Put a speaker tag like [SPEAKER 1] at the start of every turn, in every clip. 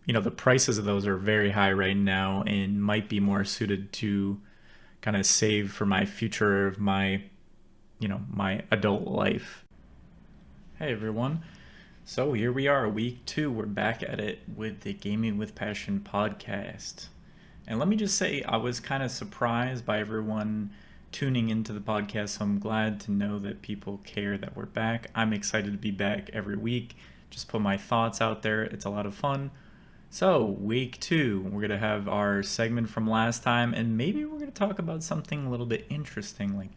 [SPEAKER 1] the prices of those are very high right now and might be more suited to kind of save for my future of my adult life. Hey everyone. So here we are, week 2. We're back at it with the Gaming with Passion podcast. And let me just say, I was kind of surprised by everyone tuning into the podcast, so I'm glad to know that people care that we're back. I'm excited to be back every week. Just put my thoughts out there. It's a lot of fun. So, week 2, we're going to have our segment from last time, and maybe we're going to talk about something a little bit interesting, like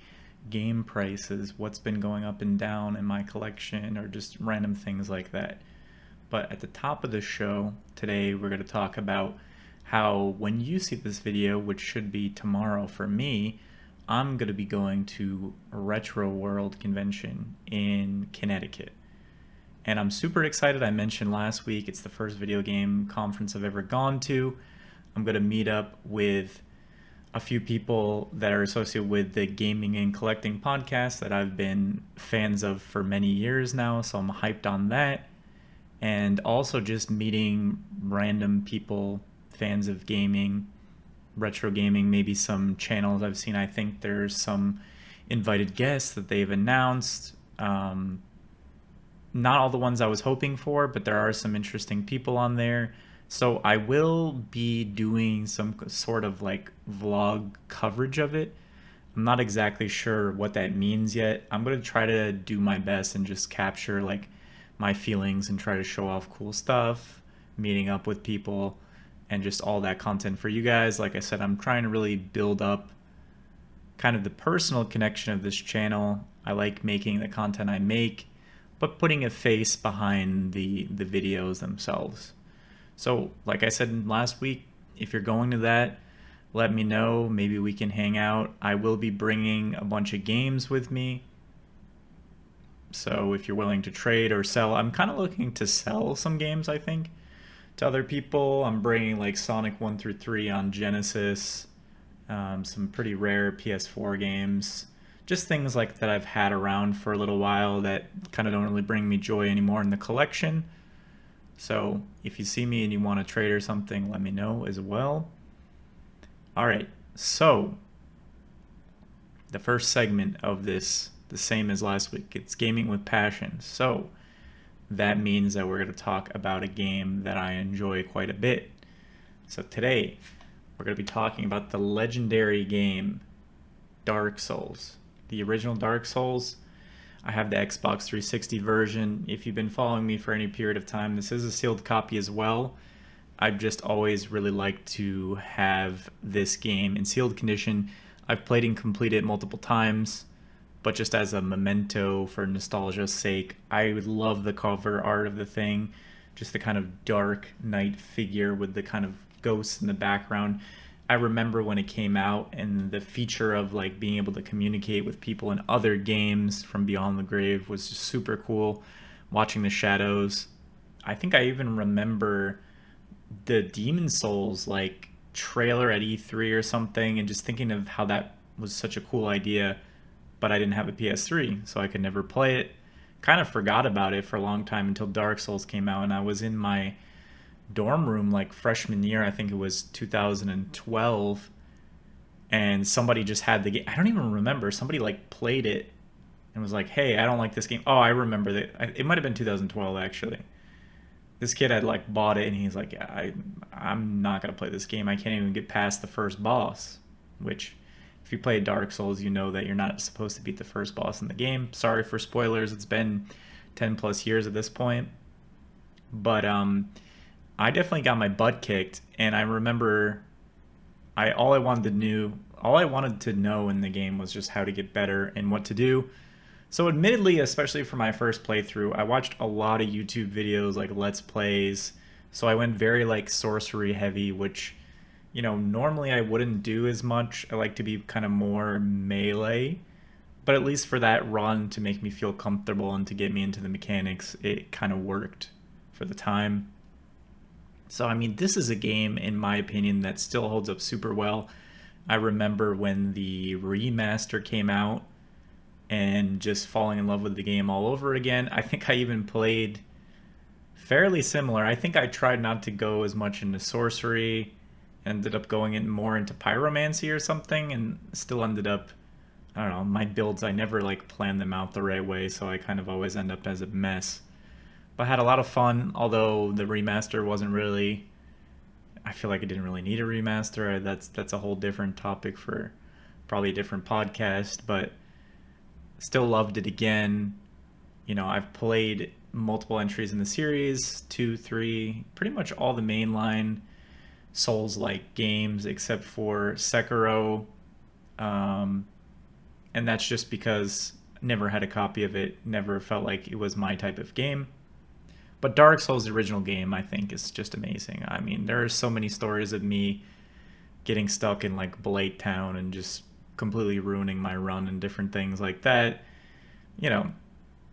[SPEAKER 1] game prices, what's been going up and down in my collection, or just random things like that. But at the top of the show today, we're going to talk about how when you see this video, which should be tomorrow for me, I'm going to be going to a Retro World convention in Connecticut. And I'm super excited. I mentioned last week it's the first video game conference I've ever gone to. I'm going to meet up with a few people that are associated with the Gaming and Collecting podcast that I've been fans of for many years now, so I'm hyped on that. And also just meeting random people, fans of gaming, retro gaming, maybe some channels I've seen. I think there's some invited guests that they've announced. Not all the ones I was hoping for, but there are some interesting people on there. So I will be doing some sort of like vlog coverage of it. I'm not exactly sure what that means yet. I'm going to try to do my best and just capture like my feelings and try to show off cool stuff, meeting up with people, and just all that content for you guys. Like I said, I'm trying to really build up kind of the personal connection of this channel. I like making the content I make, but putting a face behind the videos themselves. So, like I said last week, if you're going to that, let me know. Maybe we can hang out. I will be bringing a bunch of games with me. So, if you're willing to trade or sell, I'm kind of looking to sell some games, I think, to other people. I'm bringing like Sonic 1 through 3 on Genesis, some pretty rare PS4 games, just things like that I've had around for a little while that kind of don't really bring me joy anymore in the collection. So if you see me and you want to trade or something, let me know as well. All right, so the first segment of this, the same as last week, it's Gaming with Passion. So that means that we're going to talk about a game that I enjoy quite a bit. So today, we're going to be talking about the legendary game Dark Souls. The original Dark Souls. I have the Xbox 360 version. If you've been following me for any period of time, this is a sealed copy as well. I've just always really liked to have this game in sealed condition. I've played and completed it multiple times, but just as a memento for nostalgia's sake, I would love the cover art of the thing. Just the kind of dark knight figure with the kind of ghosts in the background. I remember when it came out and the feature of like being able to communicate with people in other games from Beyond the Grave was just super cool. Watching the shadows. I think I even remember the Demon Souls like trailer at E3 or something and just thinking of how that was such a cool idea, but I didn't have a PS3, so I could never play it. Kind of forgot about it for a long time until Dark Souls came out and I was in my dorm room like freshman year, I think it was 2012, and somebody just had the game. I don't even remember. Somebody like played it and was like, "Hey, I don't like this game." Oh, I remember that. It might have been 2012 actually. This kid had like bought it and he's like, "Yeah, I'm not gonna play this game. I can't even get past the first boss." Which, if you play Dark Souls, you know that you're not supposed to beat the first boss in the game. Sorry for spoilers. It's been 10 plus years at this point, but I definitely got my butt kicked, and I remember I all I wanted to know in the game was just how to get better and what to do. So admittedly, especially for my first playthrough, I watched a lot of YouTube videos like Let's Plays. So I went very like sorcery heavy, which normally I wouldn't do as much. I like to be kind of more melee, but at least for that run to make me feel comfortable and to get me into the mechanics, it kind of worked for the time. So, I mean, this is a game, in my opinion, that still holds up super well. I remember when the remaster came out and just falling in love with the game all over again. I think I even played Fairly similar. I think I tried not to go as much into sorcery, ended up going in more into pyromancy or something, and still ended up, I don't know, my builds, I never like planned them out the right way, so I kind of always end up as a mess. But I had a lot of fun, although the remaster wasn't really, I feel like it didn't really need a remaster. That's a whole different topic for probably a different podcast, but still loved it again. You know, I've played multiple entries in the series, two, three, pretty much all the mainline Souls-like games except for Sekiro, um, and that's just because I never had a copy of it, never felt like it was my type of game. But Dark Souls, the original game, I think is just amazing. I mean, there are so many stories of me getting stuck in like Blight Town and just completely ruining my run and different things like that. You know,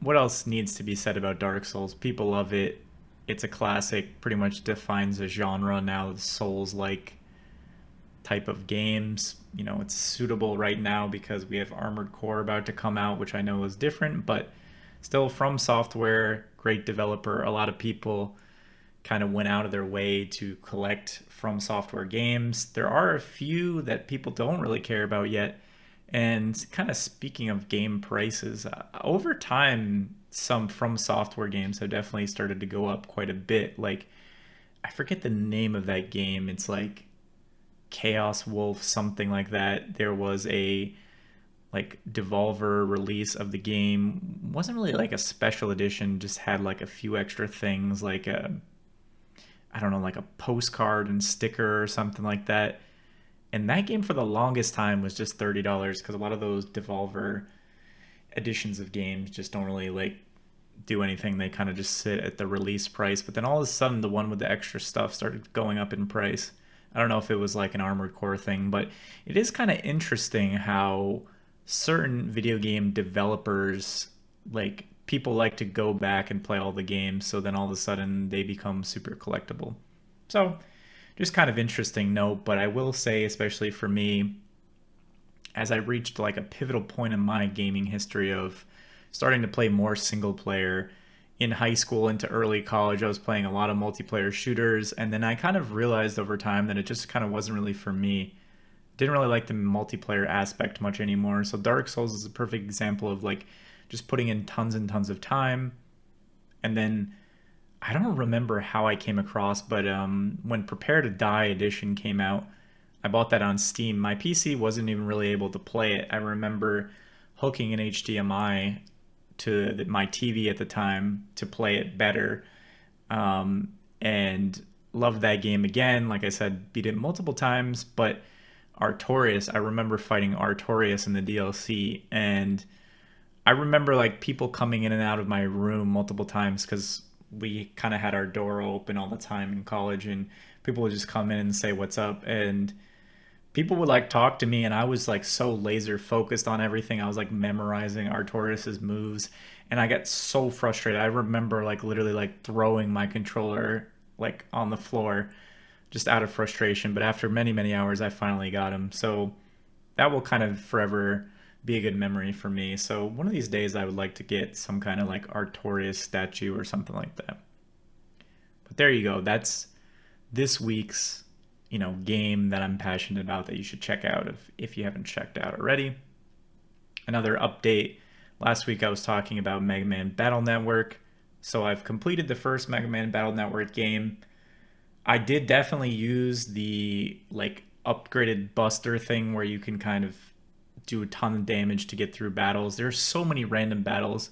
[SPEAKER 1] what else needs to be said about Dark Souls? People love it. It's a classic, pretty much defines a genre now, the Souls like type of games. You know, it's suitable right now because we have Armored Core about to come out, which I know is different, but still From Software, great developer. A lot of people kind of went out of their way to collect From Software games. There are a few that people don't really care about yet. And kind of speaking of game prices, over time, some From Software games have definitely started to go up quite a bit. Like, I forget the name of that game. It's like Chaos Wolf, something like that. There was a like Devolver release of the game. Wasn't really like a special edition, just had like a few extra things like a, I don't know, like a postcard and sticker or something like that. And that game for the longest time was just $30 because a lot of those Devolver editions of games just don't really like do anything. They kind of just sit at the release price. But then all of a sudden, the one with the extra stuff started going up in price. I don't know if it was like an Armored Core thing, but it is kind of interesting how certain video game developers, like people like to go back and play all the games, so then all of a sudden they become super collectible. So just kind of interesting note, but I will say, especially for me, as I reached like a pivotal point in my gaming history of starting to play more single player in high school into early college, I was playing a lot of multiplayer shooters, and then I kind of realized over time that it just kind of wasn't really for me. Didn't really like the multiplayer aspect much anymore. So Dark Souls is a perfect example of like just putting in tons and tons of time, and then I don't remember how I came across, but when Prepare to Die edition came out, I bought that on Steam. My PC wasn't even really able to play it. I remember hooking an HDMI to my TV at the time to play it better, and loved that game again. Like I said, beat it multiple times, but Artorias, I remember fighting Artorias in the DLC, and I remember like people coming in and out of my room multiple times because we kind of had our door open all the time in college, and people would just come in and say what's up, and people would like talk to me, and I was like so laser focused on everything. I was like memorizing Artorias's moves, and I got so frustrated. I remember like literally like throwing my controller like on the floor just out of frustration, but after many many hours I finally got him. So that will kind of forever be a good memory for me. So one of these days I would like to get some kind of like Artorias statue or something like that. But there you go. That's this week's, you know, game that I'm passionate about that you should check out if you haven't checked out already. Another update. Last week I was talking about Mega Man Battle Network. So I've completed the first Mega Man Battle Network game. I did definitely use the like upgraded Buster thing where you can kind of do a ton of damage to get through battles. There's so many random battles,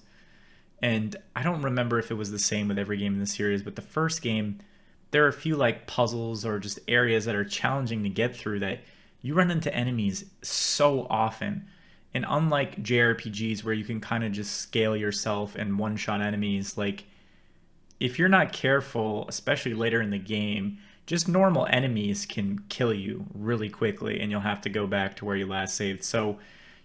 [SPEAKER 1] and I don't remember if it was the same with every game in the series, but the first game, there are a few like puzzles or just areas that are challenging to get through that you run into enemies so often. And unlike JRPGs where you can kind of just scale yourself and one-shot enemies, like if you're not careful, especially later in the game, just normal enemies can kill you really quickly and you'll have to go back to where you last saved. So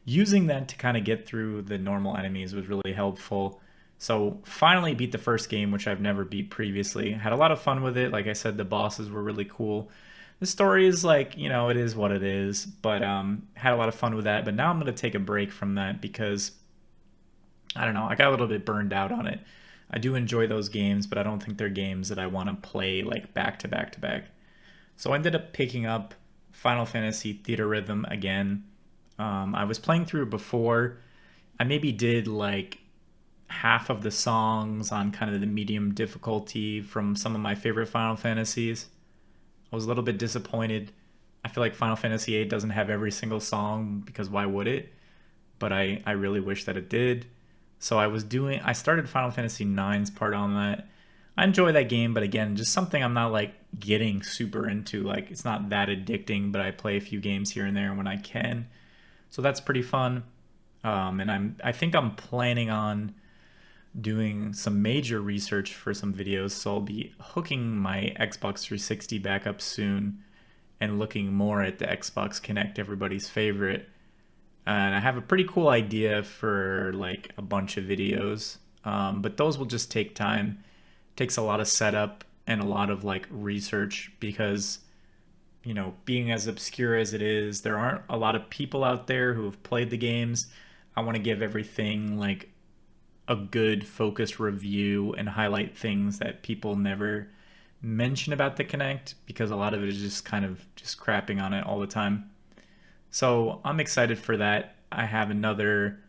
[SPEAKER 1] using that to kind of get through the normal enemies was really helpful. So finally beat the first game, which I've never beat previously. Had a lot of fun with it. Like I said, the bosses were really cool. The story is like, you know, it is what it is, but had a lot of fun with that. But now I'm going to take a break from that because, I don't know, I got a little bit burned out on it. I do enjoy those games, but I don't think they're games that I want to play like back to back to back. So I ended up picking up Final Fantasy Theatrhythm again. I was playing through it before. I maybe did like half of the songs on kind of the medium difficulty from some of my favorite Final Fantasies. I was a little bit disappointed. I feel like Final Fantasy VIII doesn't have every single song because why would it? But I really wish that it did. So I started Final Fantasy IX's part on that. I enjoy that game, but again, just something I'm not like getting super into. Like it's not that addicting, but I play a few games here and there when I can. So that's pretty fun. And I think I'm planning on doing some major research for some videos, so I'll be hooking my Xbox 360 back up soon and looking more at the Xbox Kinect, everybody's favorite. And I have a pretty cool idea for like a bunch of videos, but those will just take time. It takes a lot of setup and a lot of like research because being as obscure as it is, there aren't a lot of people out there who have played the games. I want to give everything like a good focused review and highlight things that people never mention about the Kinect because a lot of it is just kind of just crapping on it all the time. So I'm excited for that. I have another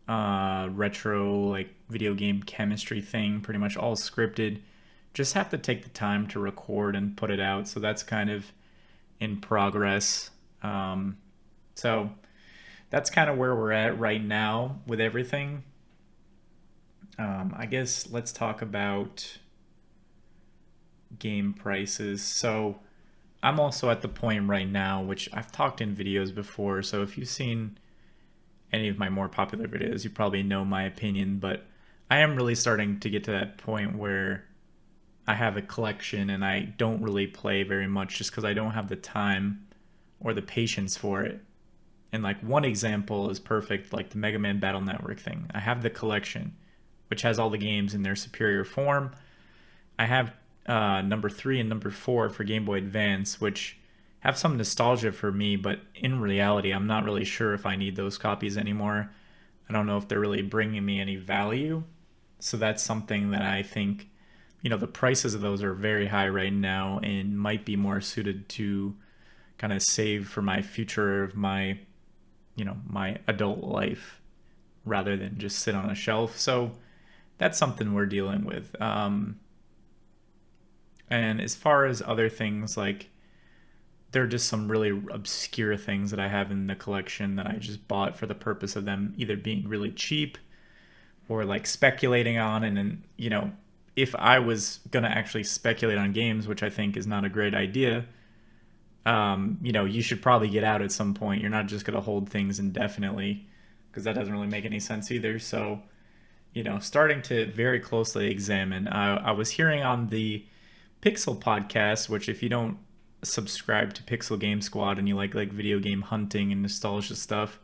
[SPEAKER 1] retro like video game chemistry thing, pretty much all scripted. Just have to take the time to record and put it out. So that's kind of in progress. So that's kind of where we're at right now with everything. I guess let's talk about game prices. So I'm also at the point right now, which I've talked in videos before. So if you've seen any of my more popular videos, you probably know my opinion. But I am really starting to get to that point where I have a collection and I don't really play very much just because I don't have the time or the patience for it. And like one example is perfect, like the Mega Man Battle Network thing. I have the collection, which has all the games in their superior form. I have number 3 and number 4 for Game Boy Advance, which have some nostalgia for me, but in reality, I'm not really sure if I need those copies anymore. I don't know if they're really bringing me any value. So that's something that I think, the prices of those are very high right now and might be more suited to kind of save for my future of my, my adult life rather than just sit on a shelf. So that's something we're dealing with. And as far as other things, like there are just some really obscure things that I have in the collection that I just bought for the purpose of them either being really cheap or like speculating on. And then, if I was going to actually speculate on games, which I think is not a great idea, you should probably get out at some point. You're not just going to hold things indefinitely because that doesn't really make any sense either. So, starting to very closely examine. I was hearing on the Pixel podcast, which if you don't subscribe to Pixel Game Squad and you like video game hunting and nostalgia stuff,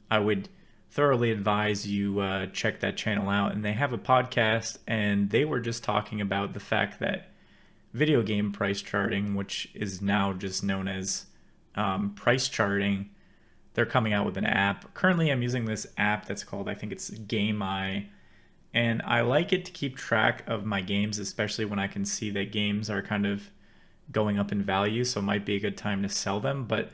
[SPEAKER 1] I would thoroughly advise you check that channel out. And they have a podcast, and they were just talking about the fact that video game price charting, which is now just known as price charting, they're coming out with an app. Currently, I'm using this app that's called, I think it's GameEye, and I like it to keep track of my games, especially when I can see that games are kind of going up in value, so it might be a good time to sell them. But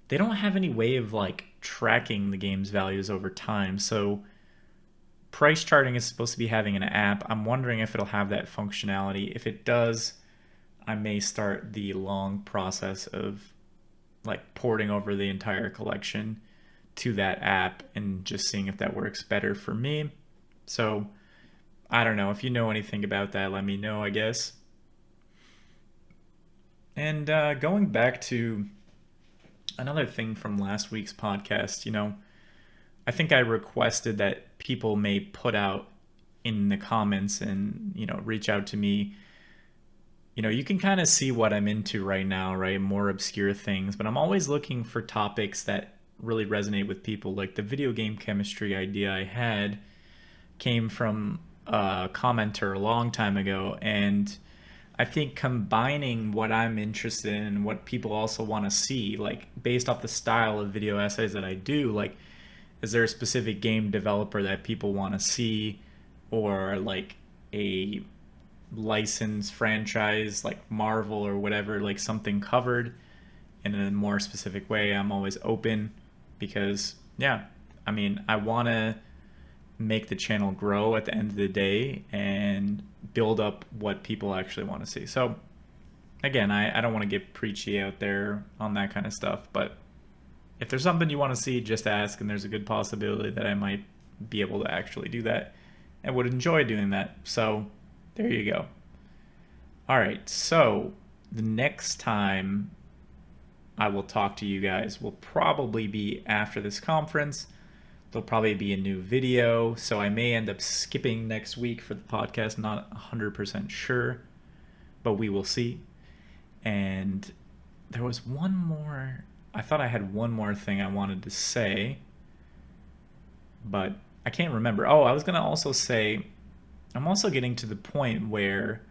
[SPEAKER 1] they don't have any way of like tracking the game's values over time. So price charting is supposed to be having an app. I'm wondering if it'll have that functionality. If it does, I may start the long process of like porting over the entire collection to that app and just seeing if that works better for me. So I don't know. If you know anything about that, let me know, I guess. And going back to another thing from last week's podcast, I think I requested that people may put out in the comments and, reach out to me. You can kind of see what I'm into right now, right? More obscure things, but I'm always looking for topics that really resonate with people. Like the video game chemistry idea I had came from a commenter a long time ago, and I think combining what I'm interested in and what people also want to see, like based off the style of video essays that I do, like is there a specific game developer that people want to see, or like a licensed franchise like Marvel or whatever, like something covered in a more specific way, I'm always open because, yeah, I mean, I want to make the channel grow at the end of the day and build up what people actually want to see. So, again, I don't want to get preachy out there on that kind of stuff, but if there's something you want to see, just ask, and there's a good possibility that I might be able to actually do that and would enjoy doing that. So, there you go. All right, so the next time I will talk to you guys will probably be after this conference. There'll probably be a new video, so I may end up skipping next week for the podcast, not 100% sure, but we will see. And there was one more, I thought I had one more thing I wanted to say, but I can't remember. Oh, I was going to also say, I'm also getting to the point where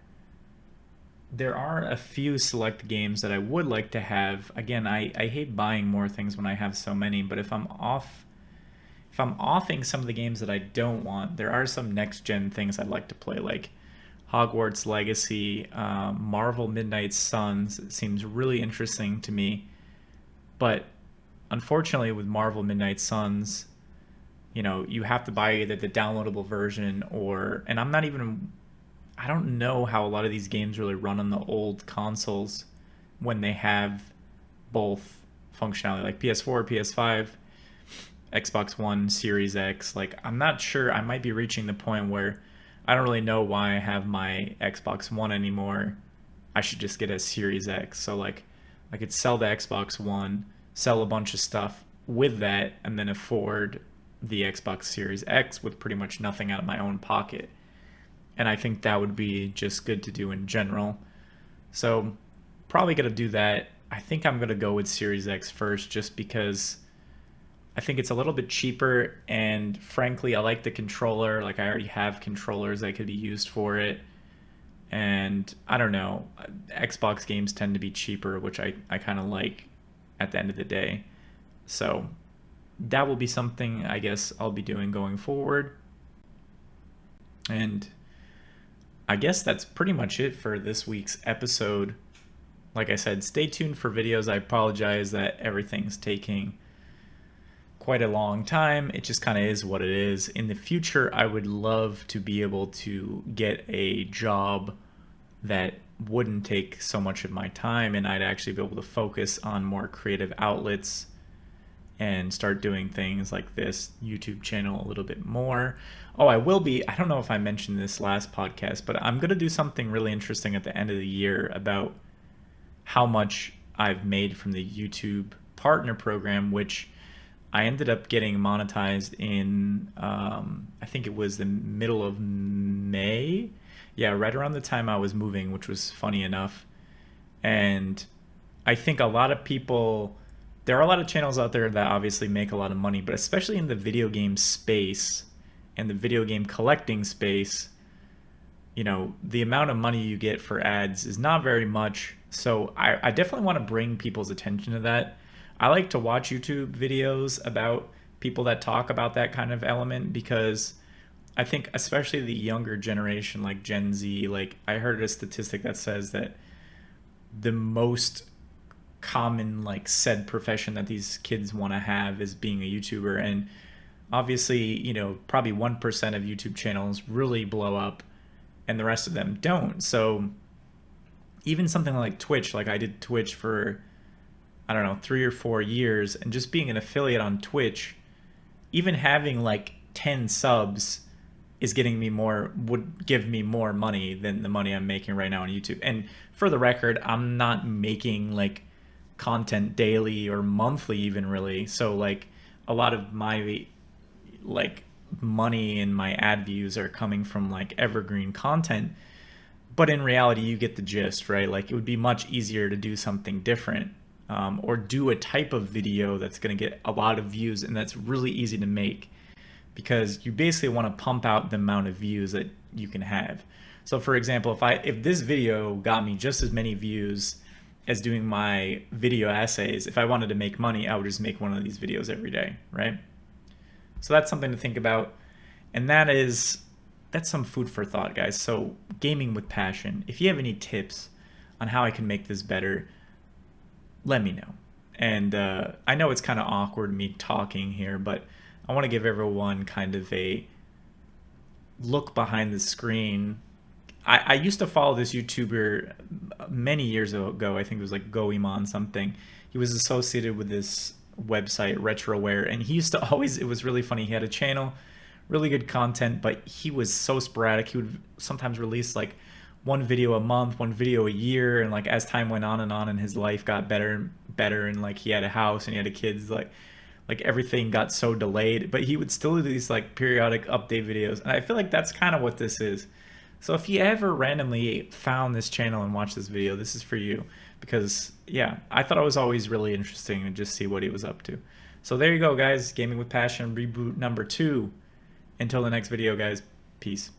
[SPEAKER 1] there are a few select games that I would like to have. Again, I hate buying more things when I have so many, but if I'm offing some of the games that I don't want, there are some next gen things I'd like to play, like Hogwarts Legacy, Marvel Midnight Suns. It seems really interesting to me, but unfortunately with Marvel Midnight Suns, you know, you have to buy either the downloadable version or, and I don't know how a lot of these games really run on the old consoles when they have both functionality, like PS4, PS5, Xbox One, Series X. Like, I'm not sure. I might be reaching the point where I don't really know why I have my Xbox One anymore. I should just get a Series X. So, like, I could sell the Xbox One, sell a bunch of stuff with that, and then afford the Xbox Series X with pretty much nothing out of my own pocket. And I think that would be just good to do in general. So probably going to do that. I think I'm going to go with Series X first just because I think it's a little bit cheaper. And frankly, I like the controller. Like, I already have controllers that could be used for it. And I don't know, Xbox games tend to be cheaper, which I kind of like at the end of the day. So that will be something I guess I'll be doing going forward. And I guess that's pretty much it for this week's episode. Like I said, stay tuned for videos. I apologize that everything's taking quite a long time. It just kind of is what it is. In the future, I would love to be able to get a job that wouldn't take so much of my time, and I'd actually be able to focus on more creative outlets and start doing things like this YouTube channel a little bit more. Oh, I don't know if I mentioned this last podcast, but I'm going to do something really interesting at the end of the year about how much I've made from the YouTube partner program, which I ended up getting monetized in, I think it was the middle of May. Yeah, right around the time I was moving, which was funny enough. And I think a lot of people, there are a lot of channels out there that obviously make a lot of money, but especially in the video game space and the video game collecting space, you know, the amount of money you get for ads is not very much. So I definitely want to bring people's attention to that. I like to watch YouTube videos about people that talk about that kind of element because I think especially the younger generation, like Gen Z, like I heard a statistic that says that the most common like said profession that these kids want to have is being a YouTuber. And obviously, you know, probably 1% of YouTube channels really blow up and the rest of them don't. So even something like Twitch, like I did Twitch for, I don't know, 3 or 4 years, and just being an affiliate on Twitch, even having like 10 subs is would give me more money than the money I'm making right now on YouTube. And for the record, I'm not making like content daily or monthly even really. So like a lot of my like money and my ad views are coming from like evergreen content. But in reality, you get the gist, right? Like it would be much easier to do something different, or do a type of video that's going to get a lot of views and that's really easy to make, because you basically want to pump out the amount of views that you can have. So for example, if this video got me just as many views as doing my video essays, if I wanted to make money, I would just make one of these videos every day, right? So that's something to think about. And that is that's some food for thought, guys. So gaming with passion. If you have any tips on how I can make this better, let me know. And I know it's kind of awkward me talking here, but I want to give everyone kind of a look behind the screen. I used to follow this YouTuber many years ago. I think it was like Goemon something. He was associated with this website RetroWare, and he used to always, it was really funny. He had a channel, really good content, but he was so sporadic. He would sometimes release like one video a month, one video a year, and like as time went on and his life got better and better, and like he had a house and he had a kids, like everything got so delayed, but he would still do these like periodic update videos, and I feel like that's kind of what this is. So if you ever randomly found this channel and watched this video, this is for you, because yeah, I thought it was always really interesting to just see what he was up to. So there you go, guys. Gaming with Passion reboot number 2. Until the next video, guys. Peace.